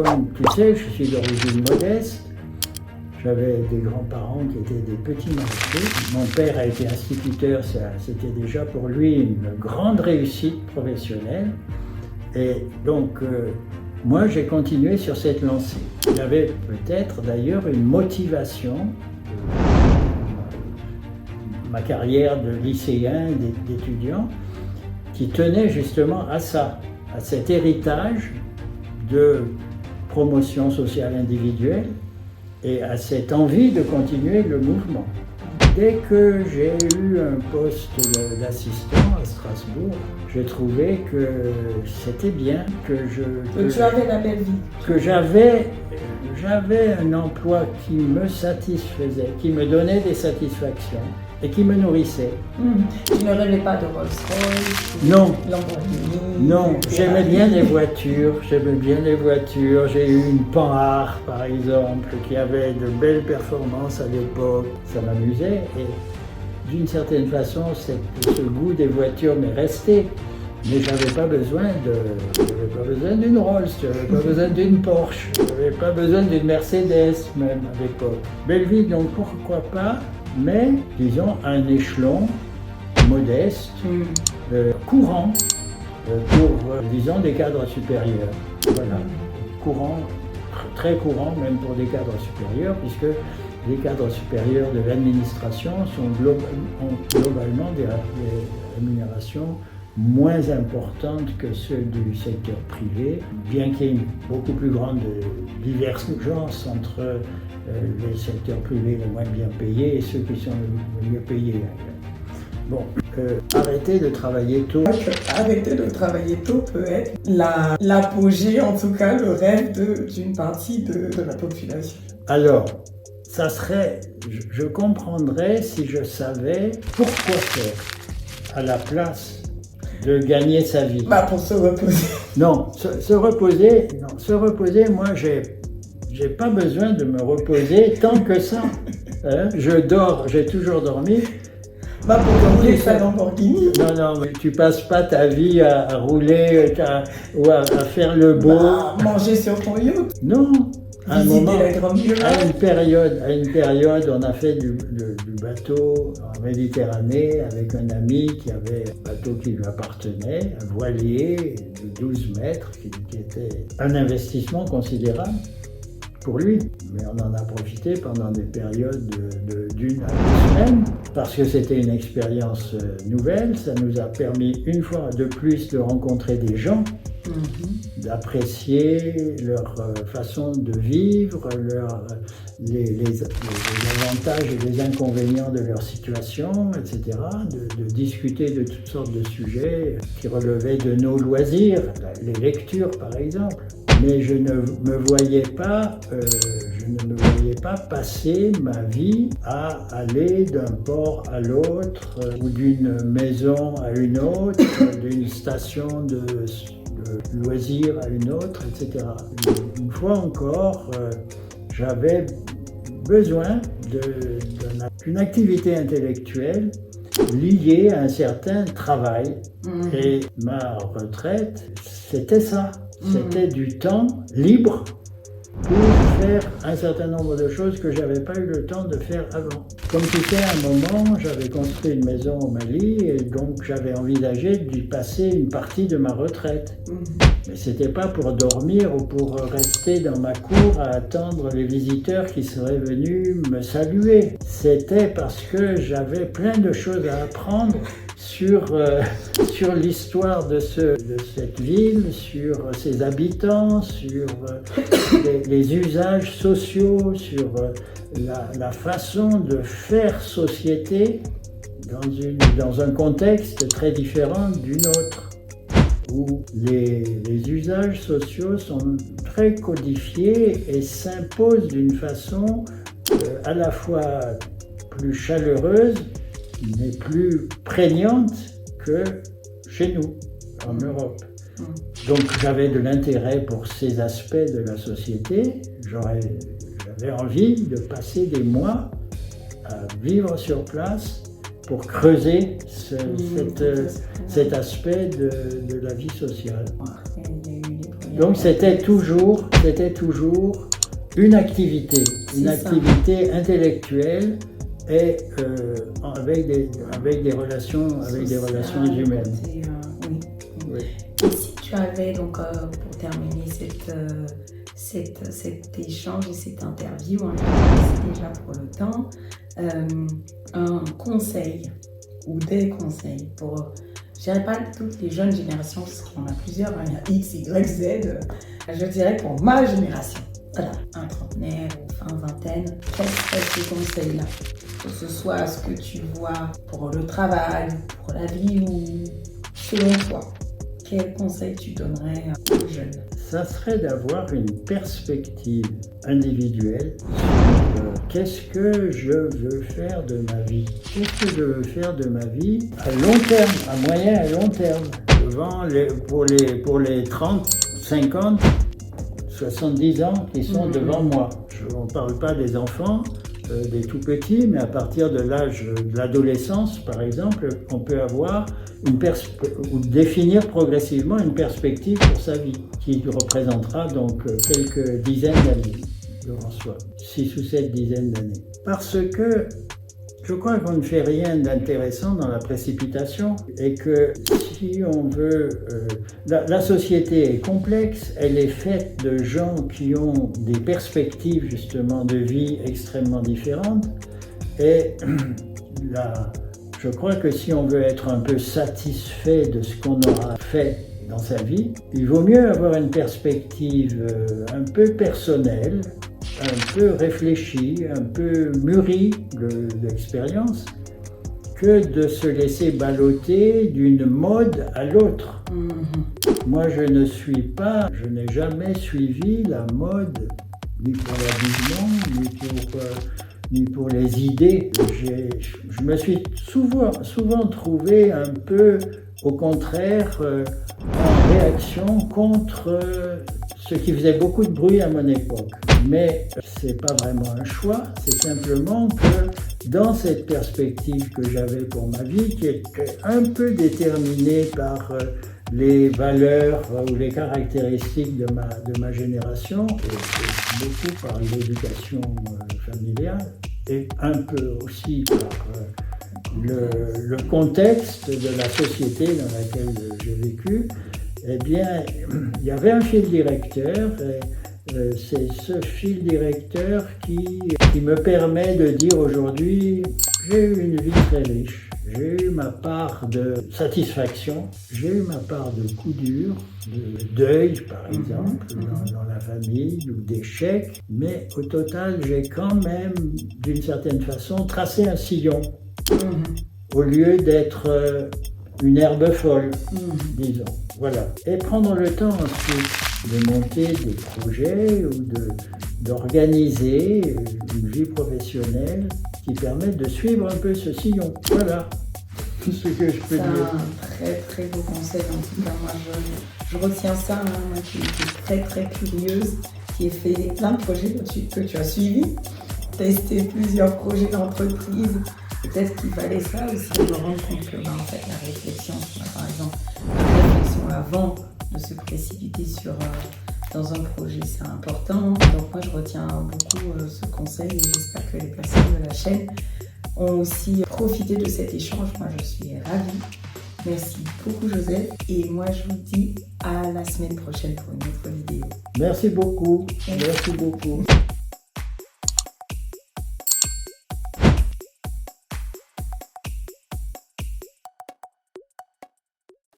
comme tu sais, je suis d'origine modeste. J'avais des grands-parents qui étaient des petits maraîchers. Mon père a été instituteur, c'était déjà pour lui une grande réussite professionnelle. Et donc, moi, j'ai continué sur cette lancée. J'avais peut-être d'ailleurs une motivation, ma carrière de lycéen, d'étudiant, qui tenait justement à ça, à cet héritage de promotion sociale individuelle et à cette envie de continuer le mouvement. Dès que j'ai eu un poste d'assistant à Strasbourg, j'ai trouvé que c'était bien, que tu avais la belle vie. Que j'avais un emploi qui me satisfaisait, qui me donnait des satisfactions et qui me nourrissait. Tu ne rêvais pas de Rolls-Royce? Non. Lamborghini? Non, j'aimais bien les voitures, J'ai eu une Panhard, par exemple, qui avait de belles performances à l'époque. Ça m'amusait et d'une certaine façon, ce goût des voitures m'est resté. Mais j'avais pas besoin d'une Rolls, j'avais pas besoin d'une Porsche, j'avais pas besoin d'une Mercedes même à l'époque. Belle vie, donc pourquoi pas, mais disons à un échelon modeste, courant, pour disons des cadres supérieurs. Voilà, courant, très courant même pour des cadres supérieurs, puisque les cadres supérieurs de l'administration ont globalement des rémunérations moins importantes que ceux du secteur privé, bien qu'il y ait une beaucoup plus grande divergence entre les secteurs privés les moins bien payés et ceux qui sont les mieux payés. Bon, arrêter de travailler tôt. Arrêter de travailler tôt peut être l'apogée, en tout cas le rêve d'une partie de la population. Alors, ça serait, je comprendrais si je savais pourquoi faire à la place de gagner sa vie. Pour se reposer. Non, se reposer, moi j'ai pas besoin de me reposer tant que ça. Je dors, j'ai toujours dormi. Pour dormir, ça Lamborghini. Non, mais tu passes pas ta vie à rouler ou à faire le beau. Manger sur ton yacht. Non. À un moment, à une période, on a fait du bateau en Méditerranée avec un ami qui avait un bateau qui lui appartenait, un voilier de 12 mètres, qui était un investissement considérable pour lui. Mais on en a profité pendant des périodes d'une à 2 semaines, parce que c'était une expérience nouvelle. Ça nous a permis une fois de plus de rencontrer des gens, d'apprécier leur façon de vivre, les avantages et les inconvénients de leur situation, etc., de discuter de toutes sortes de sujets qui relevaient de nos loisirs, les lectures par exemple. Mais je ne me voyais pas passer ma vie à aller d'un port à l'autre, ou d'une maison à une autre, d'une station de loisirs à une autre, etc. Une fois encore, j'avais besoin d'une activité intellectuelle liée à un certain travail. Et ma retraite, c'était ça. C'était du temps libre pour faire un certain nombre de choses que je n'avais pas eu le temps de faire avant. Comme tu sais, à un moment, j'avais construit une maison au Mali et donc j'avais envisagé d'y passer une partie de ma retraite. Mais ce n'était pas pour dormir ou pour rester dans ma cour à attendre les visiteurs qui seraient venus me saluer. C'était parce que j'avais plein de choses à apprendre sur l'histoire de cette ville, sur ses habitants, sur les usages sociaux, sur la façon de faire société dans un contexte très différent du nôtre, où les usages sociaux sont très codifiés et s'imposent d'une façon à la fois plus chaleureuse, mais plus prégnante que chez nous, en Europe. Donc j'avais de l'intérêt pour ces aspects de la société. J'avais envie de passer des mois à vivre sur place pour creuser cet aspect de la vie sociale. Donc c'était toujours une activité intellectuelle et avec des relations humaines. Oui. Oui. Et si tu avais donc pour terminer cet échange et cette interview, merci déjà pour le temps, un conseil ou des conseils pour, je dirais pas toutes les jeunes générations, parce qu'on a plusieurs, il y a X, Y, Z, je dirais pour ma génération, voilà, un trentenaire ou fin vingtaine, quels seraient ces conseils-là? Que ce soit ce que tu vois pour le travail, pour la vie ou selon toi, quel conseil tu donnerais aux jeunes? Ça serait d'avoir une perspective individuelle sur qu'est-ce que je veux faire de ma vie. Qu'est-ce que je veux faire de ma vie à long terme, à moyen et long terme. Pour les 30, 50, 70 ans qui sont devant moi. On ne parle pas des enfants, des tout petits, mais à partir de l'âge de l'adolescence, par exemple, on peut avoir ou définir progressivement une perspective pour sa vie, qui représentera donc quelques dizaines d'années devant soi, 6 ou 7 dizaines d'années. Parce que je crois qu'on ne fait rien d'intéressant dans la précipitation et que si on veut... la société est complexe, elle est faite de gens qui ont des perspectives justement de vie extrêmement différentes et je crois que si on veut être un peu satisfait de ce qu'on aura fait dans sa vie, il vaut mieux avoir une perspective un peu personnelle, un peu réfléchi, un peu mûri de l'expérience, que de se laisser balloter d'une mode à l'autre. Moi, je n'ai jamais suivi la mode, ni pour l'habillement, ni pour les idées. Je me suis souvent trouvé un peu, au contraire, en réaction contre ce qui faisait beaucoup de bruit à mon époque. Mais c'est pas vraiment un choix, c'est simplement que dans cette perspective que j'avais pour ma vie, qui était un peu déterminée par les valeurs ou les caractéristiques de ma génération, et beaucoup par l'éducation familiale, et un peu aussi par le contexte de la société dans laquelle j'ai vécu, eh bien, il y avait un fil directeur. C'est ce fil directeur qui me permet de dire aujourd'hui, j'ai eu une vie très riche, j'ai eu ma part de satisfaction, j'ai eu ma part de coups durs, de deuil par exemple, dans la famille, ou d'échecs, mais au total, j'ai quand même, d'une certaine façon, tracé un sillon, au lieu d'être une herbe folle, disons. Voilà. Et prendre le temps ensuite de monter des projets ou d'organiser une vie professionnelle qui permette de suivre un peu ce sillon. Voilà ce que je peux dire. C'est un très très beau conseil. En tout cas, moi je retiens ça, moi qui est très très curieuse, qui ai fait plein de projets que tu as suivis, testé plusieurs projets d'entreprise. Peut-être qu'il fallait ça aussi, de me rendre compte que en fait, la réflexion, par exemple, la réflexion avant de se précipiter dans un projet, c'est important. Donc moi, je retiens beaucoup ce conseil et j'espère que les personnes de la chaîne ont aussi profité de cet échange. Moi, je suis ravie. Merci beaucoup, Joseph. Et moi, je vous dis à la semaine prochaine pour une autre vidéo. Merci beaucoup. Merci beaucoup.